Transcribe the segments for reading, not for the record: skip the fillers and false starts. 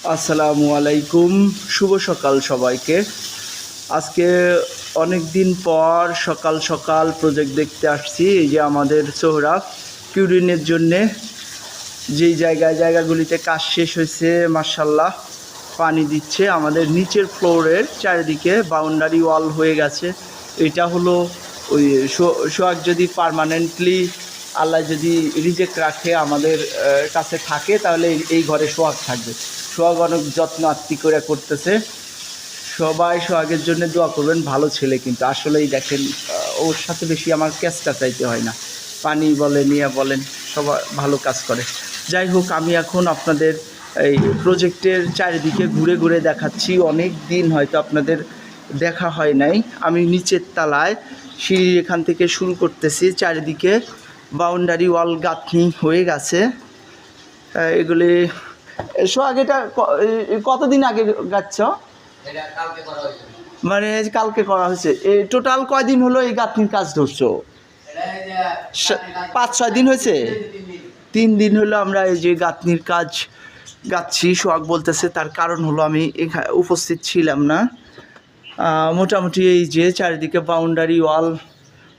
আসসালামু আলাইকুম, শুভ সকাল সবাইকে। আজকে অনেক দিন পর সকাল সকাল প্রজেক্ট দেখতে আসছি। এই যে আমাদের সোহরাব কিউরিনের জন্যে যেই জায়গাগুলিতে কাজ শেষ হয়েছে মাশাআল্লাহ পানি দিচ্ছে। আমাদের নিচের ফ্লোরের চারিদিকে বাউন্ডারি ওয়াল হয়ে গেছে। এটা হলো ওই সোহাগ যদি পার্মানেন্টলি আল্লাহ যদি রিজেক্ট রাখে আমাদের কাছে থাকে, তাহলে এই ঘরে সোহাগ থাকবে। সোহাগ অনেক যত্ন আত্মি করে করতেছে। সবাই সোহাগের জন্য দোয়া করবেন, ভালো ছেলে কিন্তু আসলেই দেখেন ওর সাথে বেশি আমার ক্যাচটা চাইতে হয় না, পানি বলেন ইয়া বলেন সবাই ভালো কাজ করে। যাই হোক, আমি এখন আপনাদের এই প্রজেক্টের চারিদিকে ঘুরে ঘুরে দেখাচ্ছি। অনেক দিন হয়তো আপনাদের দেখা হয় নাই। আমি নিচের তলায় সিঁড়ি এখান থেকে শুরু করতেছি। চারিদিকে বাউন্ডারি ওয়াল গাঁথনি হয়ে গেছে। এগুলি সোহাগ এটা কতদিন আগে গাচ্ছ? মানে কালকে করা হয়েছে। এই টোটাল কয়দিন হলো এই গাঁথনির কাজ ধরছো? 5-6 দিন হয়েছে। 3 দিন হলো আমরা এই যে গাঁথনির কাজ গাচ্ছি। সোহাগ বলতেছে তার কারণ হলো আমি এখানে উপস্থিত ছিলাম না। মোটামুটি এই যে চারিদিকে বাউন্ডারি ওয়াল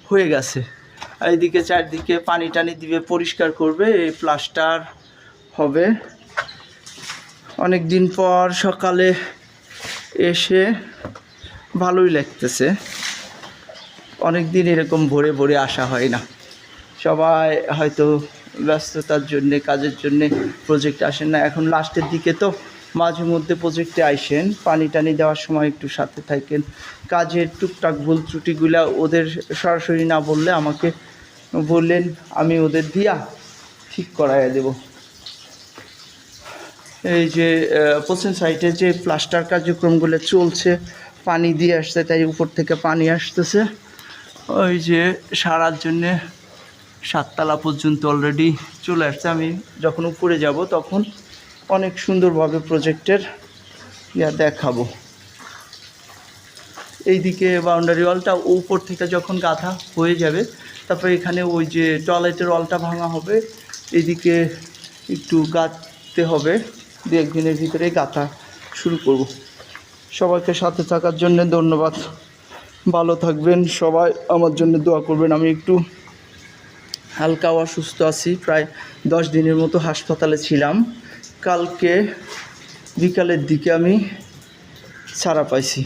হয়ে গেছে। এইদিকে চারিদিকে পানি টানি দিবে, পরিষ্কার করবে, এই প্লাস্টার হবে। অনেক দিন পর সকালে এসে ভালোই লাগতেছে। অনেক দিন এরকম ভোরে ভোরে আসা হয় না। সবাই হয়তো ব্যস্ততার জন্যে, কাজের জন্যে প্রজেক্ট আসেন না। এখন লাস্টের দিকে তো মাঝে মধ্যে প্রজেক্টে আইসেন, পানি টানি দেওয়ার সময় একটু সাথে থাকেন। কাজের টুকটাক ভুল ত্রুটিগুলা ওদের সরাসরি না বললে আমাকে বললেন, আমি ওদের দিয়া ঠিক করাইয়া দেব। এই যে পশ্চিম সাইডে যে প্লাস্টার কার্যক্রমগুলো চলছে, পানি দিয়ে আসছে, তাই উপর থেকে পানি আসতেছে। ওই যে সারার জন্যে 7 তলা পর্যন্ত অলরেডি চলে আসছে। আমি যখন উপরে যাব তখন অনেক সুন্দরভাবে প্রজেক্টের দেখাবো। এইদিকে বাউন্ডারি ওয়ালটা উপর থেকে যখন গাঁথা হয়ে যাবে, তারপরে এখানে ওই যে টয়লেটের ওয়ালটা ভাঙা হবে। এদিকে একটু গাঁথতে হবে, 2-1 দিনের ভিতরে গাঁথা শুরু করব। সবাইকে সাথে থাকার জন্য ধন্যবাদ। ভালো থাকবেন সবাই, আমার জন্য দোয়া করবেন। আমি একটু হালকা অসুস্থ আছি, প্রায় 10 দিনের মতো হাসপাতালে ছিলাম। কালকে বিকালের দিকে আমি ছাড়া পাইছি।